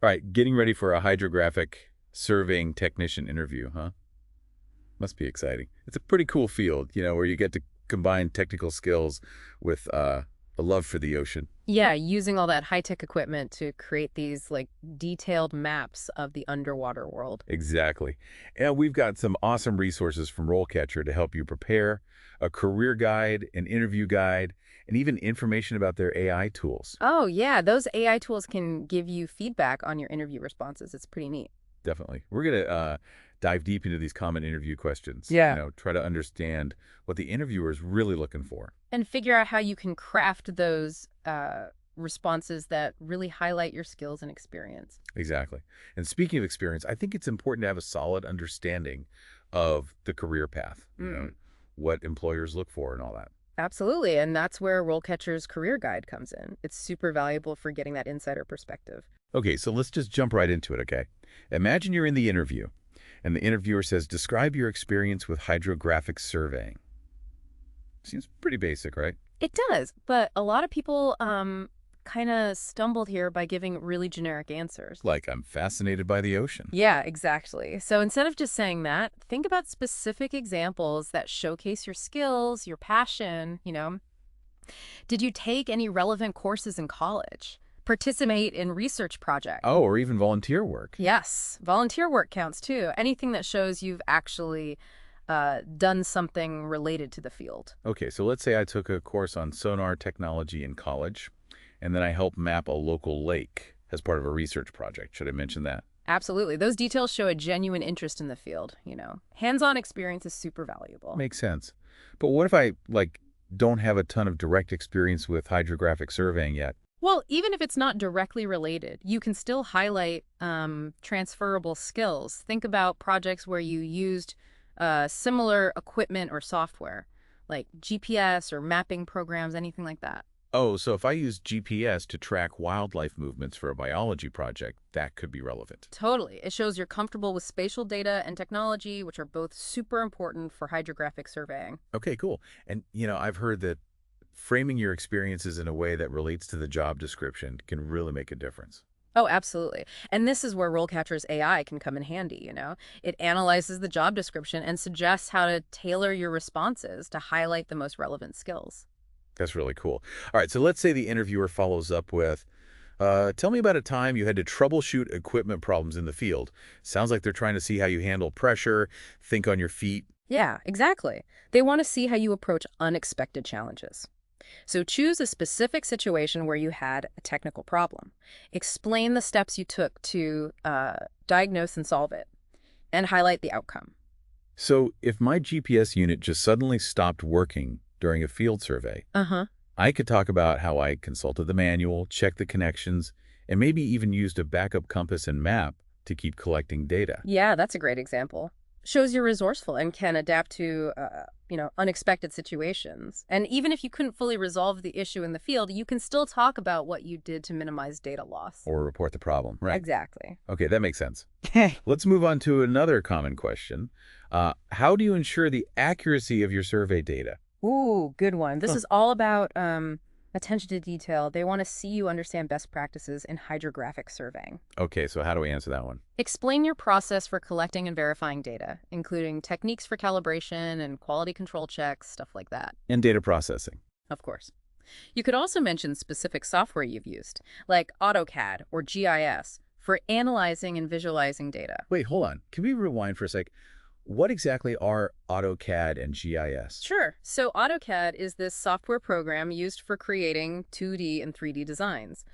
All right, getting ready for a hydrographic surveying technician interview, huh? Must be exciting. It's a pretty cool field, where you get to combine technical skills with a love for the ocean. Yeah, using all that high-tech equipment to create these like detailed maps of the underwater world. Exactly. And we've got some awesome resources from RoleCatcher to help you prepare, a career guide, an interview guide, and even information about their AI tools. Oh, yeah, those AI tools can give you feedback on your interview responses. It's pretty neat. Definitely. We're going to dive deep into these common interview questions, Yeah. try to understand what the interviewer is really looking for. And figure out how you can craft those responses that really highlight your skills and experience. Exactly. And speaking of experience, I think it's important to have a solid understanding of the career path, Mm. what employers look for and all that. Absolutely, and that's where RoleCatcher's Career Guide comes in. It's super valuable for getting that insider perspective. Okay, so let's just jump right into it, okay? Imagine you're in the interview, and the interviewer says, describe your experience with hydrographic surveying. Seems pretty basic, right? It does, but a lot of people kind of stumbled here by giving really generic answers. Like, I'm fascinated by the ocean. Yeah, exactly. So instead of just saying that, think about specific examples that showcase your skills, your passion. Did you take any relevant courses in college? Participate in research projects? Oh, or even volunteer work. Yes, volunteer work counts too. Anything that shows you've actually done something related to the field. Okay, so let's say I took a course on sonar technology in college, and then I helped map a local lake as part of a research project. Should I mention that? Absolutely. Those details show a genuine interest in the field. Hands-on experience is super valuable. Makes sense. But what if I, don't have a ton of direct experience with hydrographic surveying yet? Well, even if it's not directly related, you can still highlight transferable skills. Think about projects where you used similar equipment or software, like GPS or mapping programs, anything like that. Oh, so if I use GPS to track wildlife movements for a biology project, that could be relevant. Totally. It shows you're comfortable with spatial data and technology, which are both super important for hydrographic surveying. Okay, cool. And, I've heard that framing your experiences in a way that relates to the job description can really make a difference. Oh, absolutely. And this is where RoleCatcher's AI can come in handy. It analyzes the job description and suggests how to tailor your responses to highlight the most relevant skills. That's really cool. All right, so let's say the interviewer follows up with, tell me about a time you had to troubleshoot equipment problems in the field. Sounds like they're trying to see how you handle pressure, think on your feet. Yeah, exactly. They want to see how you approach unexpected challenges. So choose a specific situation where you had a technical problem. Explain the steps you took to diagnose and solve it, and highlight the outcome. So if my GPS unit just suddenly stopped working during a field survey, Uh-huh. I could talk about how I consulted the manual, checked the connections, and maybe even used a backup compass and map to keep collecting data. Yeah, that's a great example. Shows you're resourceful and can adapt to, unexpected situations. And even if you couldn't fully resolve the issue in the field, you can still talk about what you did to minimize data loss. Or report the problem, right? Exactly. Okay, that makes sense. Let's move on to another common question. How do you ensure the accuracy of your survey data? Ooh, good one. This Huh. is all about attention to detail. They want to see you understand best practices in hydrographic surveying. Okay, so how do we answer that one? Explain your process for collecting and verifying data, including techniques for calibration and quality control checks, stuff like that, And data processing. of course. You could also mention specific software you've used, like AutoCAD or GIS, for analyzing and visualizing data. Wait, hold on. Can we rewind for a sec? What exactly are AutoCAD and GIS? Sure. So AutoCAD is this software program used for creating 2D and 3D designs.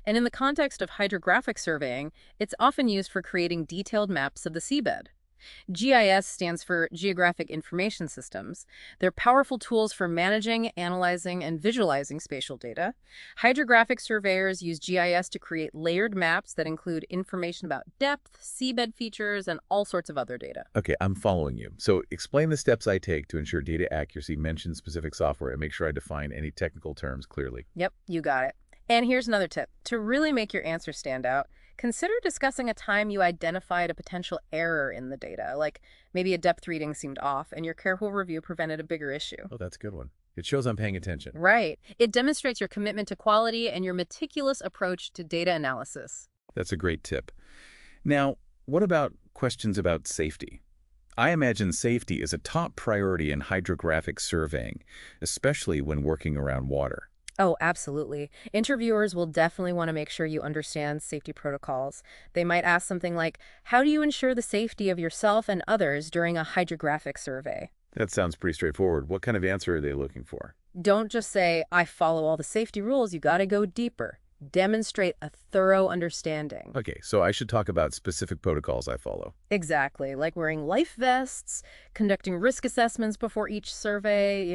And in the context of hydrographic surveying, it's often used for creating detailed maps of the seabed. GIS stands for Geographic Information Systems. They're powerful tools for managing, analyzing, and visualizing spatial data. Hydrographic surveyors use GIS to create layered maps that include information about depth, seabed features, and all sorts of other data. Okay, I'm following you. So explain the steps I take to ensure data accuracy, mention specific software, and make sure I define any technical terms clearly. Yep, you got it. And here's another tip. To really make your answer stand out, consider discussing a time you identified a potential error in the data, like maybe a depth reading seemed off and your careful review prevented a bigger issue. Oh, that's a good one. It shows I'm paying attention. Right. It demonstrates your commitment to quality and your meticulous approach to data analysis. That's a great tip. Now, what about questions about safety? I imagine safety is a top priority in hydrographic surveying, especially when working around water. Oh, absolutely. Interviewers will definitely want to make sure you understand safety protocols. They might ask something like, how do you ensure the safety of yourself and others during a hydrographic survey? That sounds pretty straightforward. What kind of answer are they looking for? Don't just say, I follow all the safety rules. You got to go deeper. Demonstrate a thorough understanding. Okay, so I should talk about specific protocols I follow. Exactly, like wearing life vests, conducting risk assessments before each survey,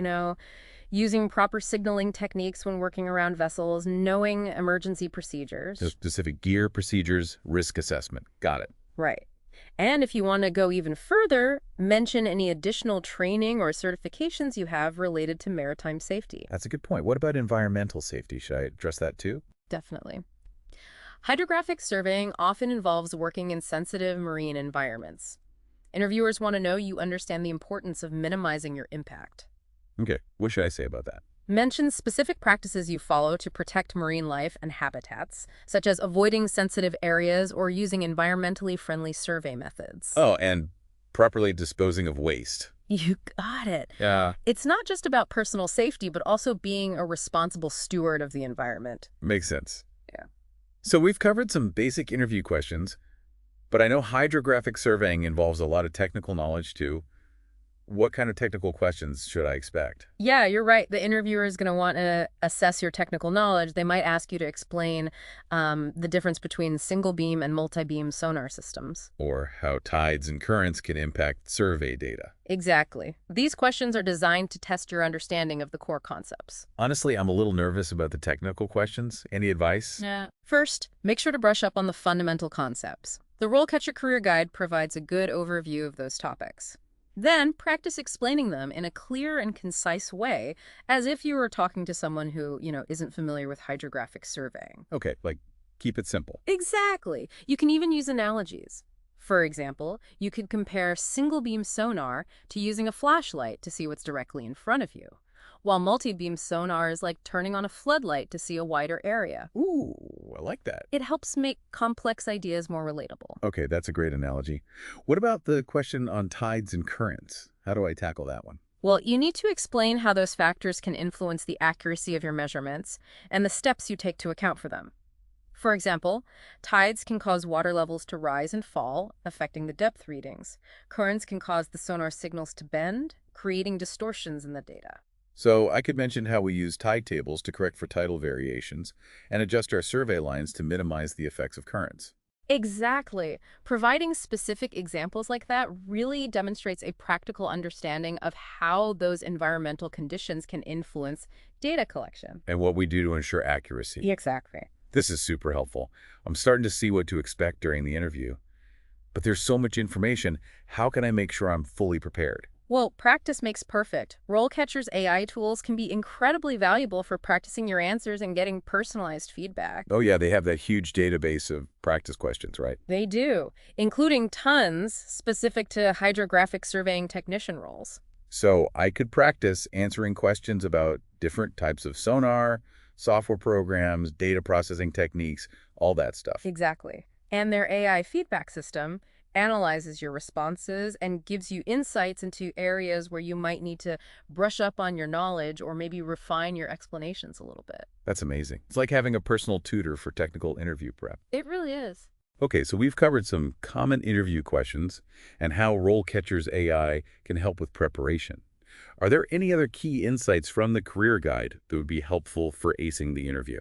using proper signaling techniques when working around vessels, knowing emergency procedures. So specific gear, procedures, risk assessment. Got it. Right. And if you want to go even further, mention any additional training or certifications you have related to maritime safety. That's a good point. What about environmental safety? Should I address that too? Definitely. Hydrographic surveying often involves working in sensitive marine environments. Interviewers want to know you understand the importance of minimizing your impact. Okay, what should I say about that? Mention specific practices you follow to protect marine life and habitats, such as avoiding sensitive areas or using environmentally friendly survey methods. Oh, and properly disposing of waste. You got it. Yeah. It's not just about personal safety, but also being a responsible steward of the environment. Makes sense. Yeah. So we've covered some basic interview questions, but I know hydrographic surveying involves a lot of technical knowledge too. What kind of technical questions should I expect? Yeah, you're right. The interviewer is going to want to assess your technical knowledge. They might ask you to explain the difference between single beam and multi-beam sonar systems. Or how tides and currents can impact survey data. Exactly. These questions are designed to test your understanding of the core concepts. Honestly, I'm a little nervous about the technical questions. Any advice? Yeah. First, make sure to brush up on the fundamental concepts. The RoleCatcher Career Guide provides a good overview of those topics. Then, practice explaining them in a clear and concise way, as if you were talking to someone who, isn't familiar with hydrographic surveying. Okay, like keep it simple. Exactly. You can even use analogies. For example, you could compare single-beam sonar to using a flashlight to see what's directly in front of you, while multi-beam sonar is like turning on a floodlight to see a wider area. Ooh, I like that. It helps make complex ideas more relatable. Okay, that's a great analogy. What about the question on tides and currents? How do I tackle that one? Well, you need to explain how those factors can influence the accuracy of your measurements and the steps you take to account for them. For example, tides can cause water levels to rise and fall, affecting the depth readings. Currents can cause the sonar signals to bend, creating distortions in the data. So I could mention how we use tide tables to correct for tidal variations and adjust our survey lines to minimize the effects of currents. Exactly. Providing specific examples like that really demonstrates a practical understanding of how those environmental conditions can influence data collection. And what we do to ensure accuracy. Exactly. This is super helpful. I'm starting to see what to expect during the interview. But there's so much information. How can I make sure I'm fully prepared? Well, practice makes perfect. RoleCatcher's AI tools can be incredibly valuable for practicing your answers and getting personalized feedback. Oh yeah, they have that huge database of practice questions, right? They do, including tons specific to hydrographic surveying technician roles. So I could practice answering questions about different types of sonar, software programs, data processing techniques, all that stuff. Exactly. And their AI feedback system analyzes your responses and gives you insights into areas where you might need to brush up on your knowledge or maybe refine your explanations a little bit. That's amazing. It's like having a personal tutor for technical interview prep. It really is. Okay, so we've covered some common interview questions and how RoleCatcher's AI can help with preparation. Are there any other key insights from the career guide that would be helpful for acing the interview?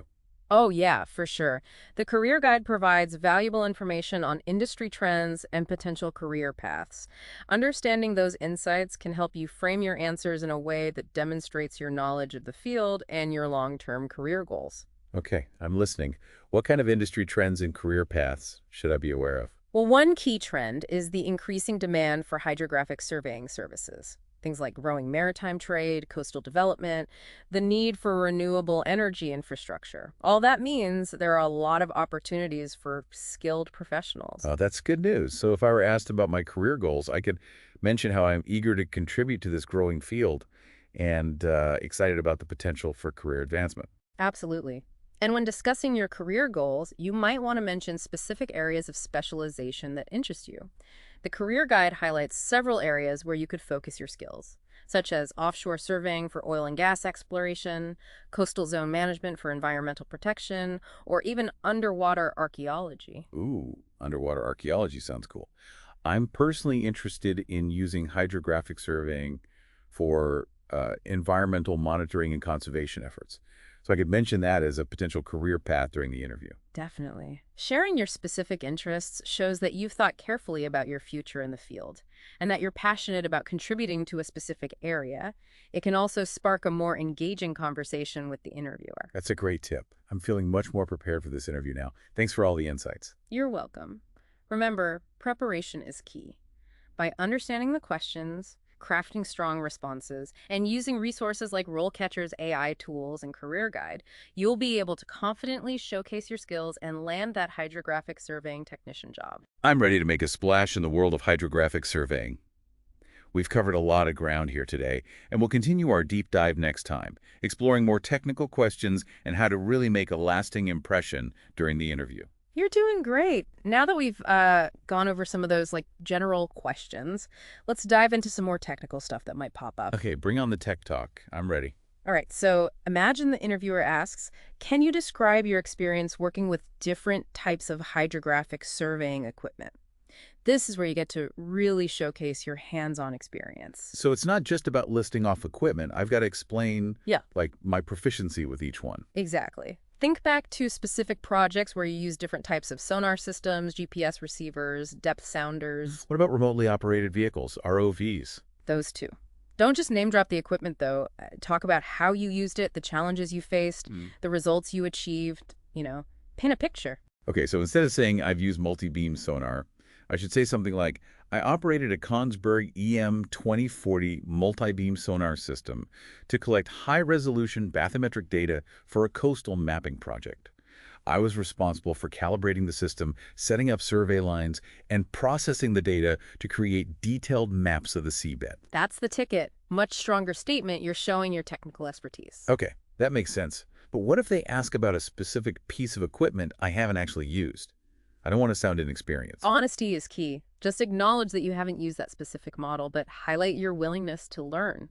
Oh, yeah, for sure. The Career Guide provides valuable information on industry trends and potential career paths. Understanding those insights can help you frame your answers in a way that demonstrates your knowledge of the field and your long-term career goals. Okay, I'm listening. What kind of industry trends and career paths should I be aware of? Well, one key trend is the increasing demand for hydrographic surveying services. Things like growing maritime trade, coastal development, the need for renewable energy infrastructure. All that means there are a lot of opportunities for skilled professionals. Oh, that's good news. So if I were asked about my career goals, I could mention how I'm eager to contribute to this growing field and excited about the potential for career advancement. Absolutely. And when discussing your career goals, you might want to mention specific areas of specialization that interest you. The career guide highlights several areas where you could focus your skills, such as offshore surveying for oil and gas exploration, coastal zone management for environmental protection, or even underwater archaeology. Ooh, underwater archaeology sounds cool. I'm personally interested in using hydrographic surveying for environmental monitoring and conservation efforts. So I could mention that as a potential career path during the interview. Definitely. Sharing your specific interests shows that you've thought carefully about your future in the field and that you're passionate about contributing to a specific area. It can also spark a more engaging conversation with the interviewer. That's a great tip. I'm feeling much more prepared for this interview now. Thanks for all the insights. You're welcome. Remember, preparation is key. By understanding the questions, crafting strong responses, and using resources like RoleCatcher's AI tools and career guide, you'll be able to confidently showcase your skills and land that hydrographic surveying technician job. I'm ready to make a splash in the world of hydrographic surveying. We've covered a lot of ground here today, and we'll continue our deep dive next time, exploring more technical questions and how to really make a lasting impression during the interview. You're doing great. Now that we've gone over some of those general questions, let's dive into some more technical stuff that might pop up. Okay, bring on the tech talk. I'm ready. All right, so imagine the interviewer asks, can you describe your experience working with different types of hydrographic surveying equipment? This is where you get to really showcase your hands-on experience. So it's not just about listing off equipment. I've got to explain, Yeah. my proficiency with each one. Exactly. Think back to specific projects where you use different types of sonar systems, GPS receivers, depth sounders. What about remotely operated vehicles, ROVs? Those two. Don't just name drop the equipment, though. Talk about how you used it, the challenges you faced, the results you achieved, paint a picture. Okay, so instead of saying I've used multi-beam sonar, I should say something like, I operated a Kongsberg EM2040 multi-beam sonar system to collect high-resolution bathymetric data for a coastal mapping project. I was responsible for calibrating the system, setting up survey lines, and processing the data to create detailed maps of the seabed. That's the ticket. Much stronger statement. You're showing your technical expertise. Okay, that makes sense. But what if they ask about a specific piece of equipment I haven't actually used? I don't want to sound inexperienced. Honesty is key. Just acknowledge that you haven't used that specific model, but highlight your willingness to learn,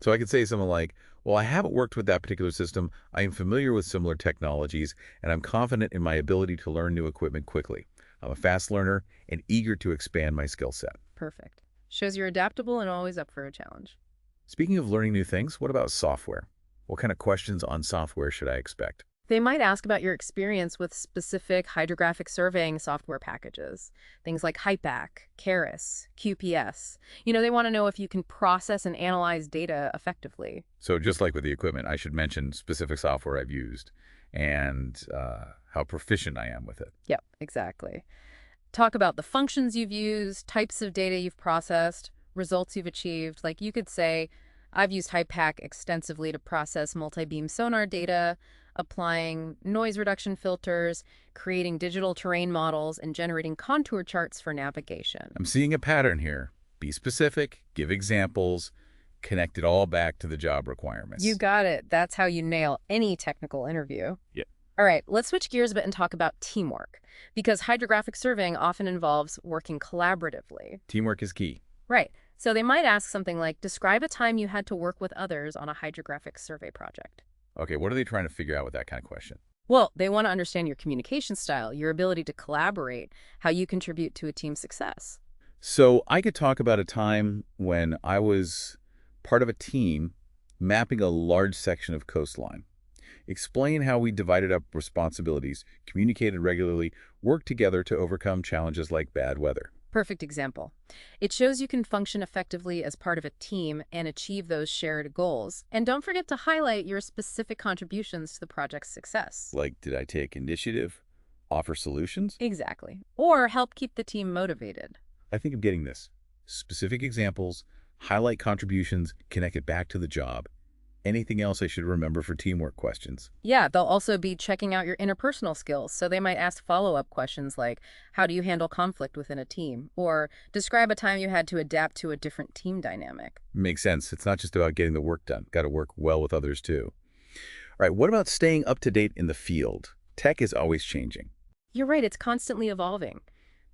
So I could say something like, well, I haven't worked with that particular system. I am familiar with similar technologies, and I'm confident in my ability to learn new equipment quickly. I'm a fast learner and eager to expand my skill set. Perfect. Shows you're adaptable and always up for a challenge. Speaking of learning new things, what about software? What kind of questions on software should I expect? They might ask about your experience with specific hydrographic surveying software packages, things like HYPAC, CARIS, QPS. They want to know if you can process and analyze data effectively. So just like with the equipment, I should mention specific software I've used and how proficient I am with it. Yep, exactly. Talk about the functions you've used, types of data you've processed, results you've achieved. Like you could say, I've used HYPAC extensively to process multi-beam sonar data, applying noise reduction filters, creating digital terrain models, and generating contour charts for navigation. I'm seeing a pattern here. Be specific, give examples, connect it all back to the job requirements. You got it. That's how you nail any technical interview. Yeah. All right, let's switch gears a bit and talk about teamwork, because hydrographic surveying often involves working collaboratively. Teamwork is key. Right. So they might ask something like, describe a time you had to work with others on a hydrographic survey project. Okay, what are they trying to figure out with that kind of question? Well, they want to understand your communication style, your ability to collaborate, how you contribute to a team's success. So I could talk about a time when I was part of a team mapping a large section of coastline. Explain how we divided up responsibilities, communicated regularly, worked together to overcome challenges like bad weather. Perfect example. It shows you can function effectively as part of a team and achieve those shared goals. And don't forget to highlight your specific contributions to the project's success. Like, did I take initiative? Offer solutions? Exactly. Or help keep the team motivated. I think I'm getting this. Specific examples, highlight contributions, connect it back to the job. Anything else I should remember for teamwork questions? Yeah, they'll also be checking out your interpersonal skills. So they might ask follow-up questions like, how do you handle conflict within a team? Or describe a time you had to adapt to a different team dynamic. Makes sense. It's not just about getting the work done. Got to work well with others too. All right, what about staying up to date in the field? Tech is always changing. You're right, it's constantly evolving.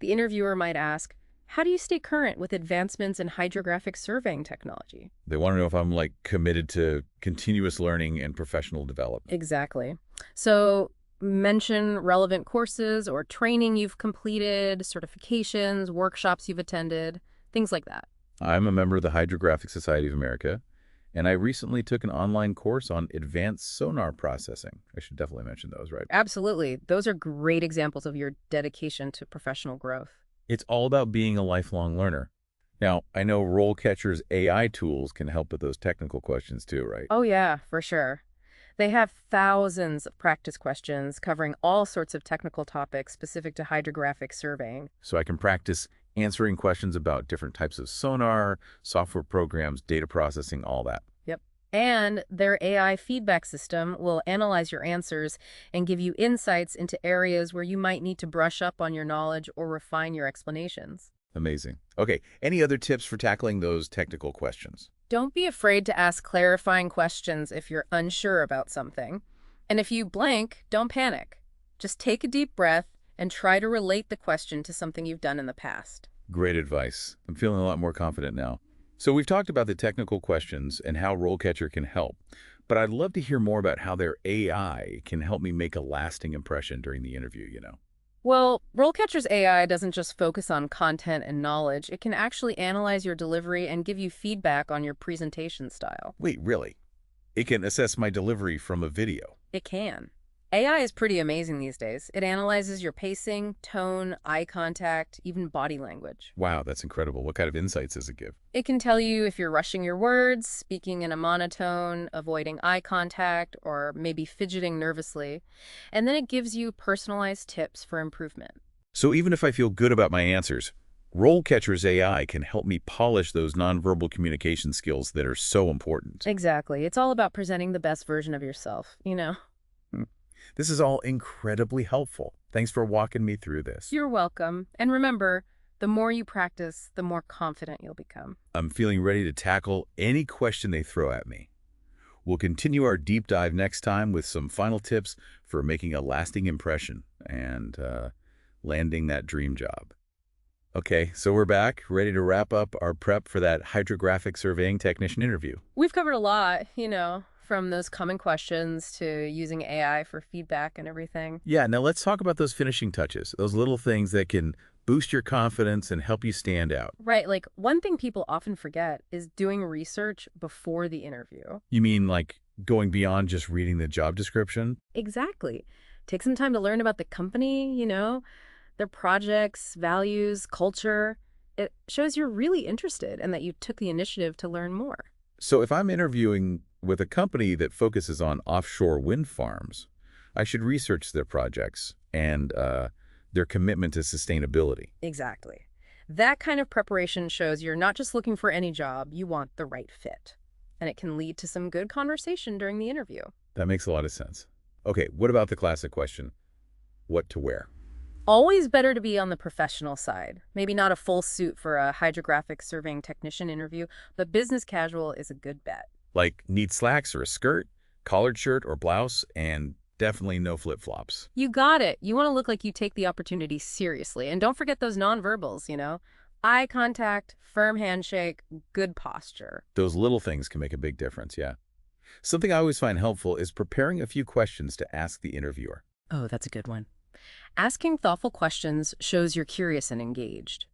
The interviewer might ask, how do you stay current with advancements in hydrographic surveying technology? They want to know if I'm like committed to continuous learning and professional development. Exactly. So mention relevant courses or training you've completed, certifications, workshops you've attended, things like that. I'm a member of the Hydrographic Society of America, and I recently took an online course on advanced sonar processing. I should definitely mention those, right? Absolutely. Those are great examples of your dedication to professional growth. It's all about being a lifelong learner. Now, I know RoleCatcher's AI tools can help with those technical questions too, right? Oh, yeah, for sure. They have thousands of practice questions covering all sorts of technical topics specific to hydrographic surveying. So I can practice answering questions about different types of sonar, software programs, data processing, all that. Yep. And their AI feedback system will analyze your answers and give you insights into areas where you might need to brush up on your knowledge or refine your explanations. Amazing. Okay, any other tips for tackling those technical questions? Don't be afraid to ask clarifying questions if you're unsure about something. And if you blank, don't panic. Just take a deep breath and try to relate the question to something you've done in the past. Great advice. I'm feeling a lot more confident now. So we've talked about the technical questions and how RoleCatcher can help, but I'd love to hear more about how their AI can help me make a lasting impression during the interview. Well, RoleCatcher's AI doesn't just focus on content and knowledge. It can actually analyze your delivery and give you feedback on your presentation style. Wait, really? It can assess my delivery from a video? It can. AI is pretty amazing these days. It analyzes your pacing, tone, eye contact, even body language. Wow, that's incredible. What kind of insights does it give? It can tell you if you're rushing your words, speaking in a monotone, avoiding eye contact, or maybe fidgeting nervously. And then it gives you personalized tips for improvement. So even if I feel good about my answers, RoleCatcher's AI can help me polish those nonverbal communication skills that are so important. Exactly. It's all about presenting the best version of yourself. This is all incredibly helpful. Thanks for walking me through this. You're welcome. And remember, the more you practice, the more confident you'll become. I'm feeling ready to tackle any question they throw at me. We'll continue our deep dive next time with some final tips for making a lasting impression and landing that dream job. Okay, so we're back, ready to wrap up our prep for that hydrographic surveying technician interview. We've covered a lot, from those common questions to using AI for feedback and everything. Yeah, now let's talk about those finishing touches, those little things that can boost your confidence and help you stand out. Right, like one thing people often forget is doing research before the interview. You mean like going beyond just reading the job description? Exactly. Take some time to learn about the company, their projects, values, culture. It shows you're really interested and that you took the initiative to learn more. So if I'm interviewing with a company that focuses on offshore wind farms, I should research their projects and their commitment to sustainability. Exactly. That kind of preparation shows you're not just looking for any job, you want the right fit. And it can lead to some good conversation during the interview. That makes a lot of sense. Okay, what about the classic question, what to wear? Always better to be on the professional side. Maybe not a full suit for a hydrographic surveying technician interview, but business casual is a good bet. Like neat slacks or a skirt, collared shirt or blouse, and definitely no flip-flops. You got it. You want to look like you take the opportunity seriously. And don't forget those nonverbals, eye contact, firm handshake, good posture. Those little things can make a big difference, yeah. Something I always find helpful is preparing a few questions to ask the interviewer. Oh, that's a good one. Asking thoughtful questions shows you're curious and engaged.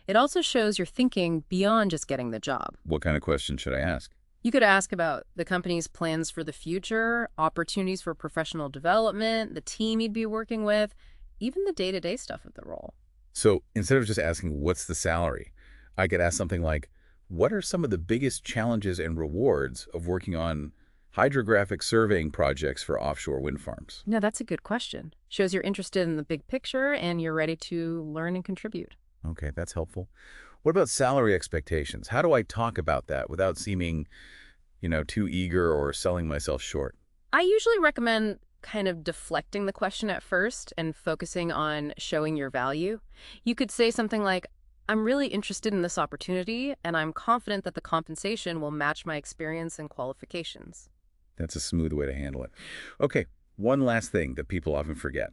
It also shows you're thinking beyond just getting the job. What kind of question should I ask? You could ask about the company's plans for the future, opportunities for professional development, the team you'd be working with, even the day-to-day stuff of the role. So instead of just asking, what's the salary, I could ask something like, what are some of the biggest challenges and rewards of working on hydrographic surveying projects for offshore wind farms? No, that's a good question. Shows you're interested in the big picture and you're ready to learn and contribute. Okay, that's helpful. What about salary expectations? How do I talk about that without seeming, too eager or selling myself short? I usually recommend kind of deflecting the question at first and focusing on showing your value. You could say something like, I'm really interested in this opportunity, and I'm confident that the compensation will match my experience and qualifications. That's a smooth way to handle it. Okay, one last thing that people often forget,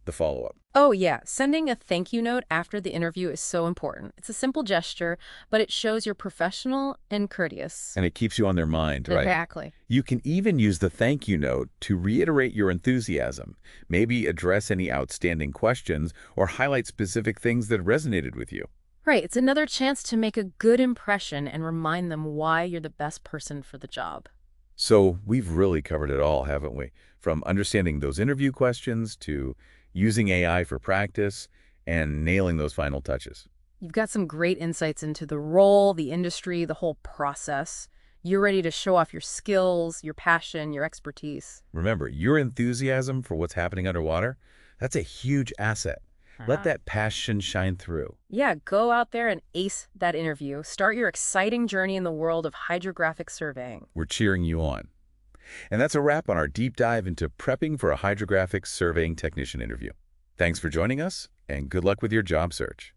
the follow-up. Oh, yeah. Sending a thank you note after the interview is so important. It's a simple gesture, but it shows you're professional and courteous. And it keeps you on their mind, right? Exactly. You can even use the thank you note to reiterate your enthusiasm, maybe address any outstanding questions, or highlight specific things that resonated with you. Right. It's another chance to make a good impression and remind them why you're the best person for the job. So we've really covered it all, haven't we? From understanding those interview questions to using AI for practice and nailing those final touches. You've got some great insights into the role, the industry, the whole process. You're ready to show off your skills, your passion, your expertise. Remember, your enthusiasm for what's happening underwater, that's a huge asset. Let that passion shine through. Yeah, go out there and ace that interview. Start your exciting journey in the world of hydrographic surveying. We're cheering you on. And that's a wrap on our deep dive into prepping for a hydrographic surveying technician interview. Thanks for joining us, and good luck with your job search.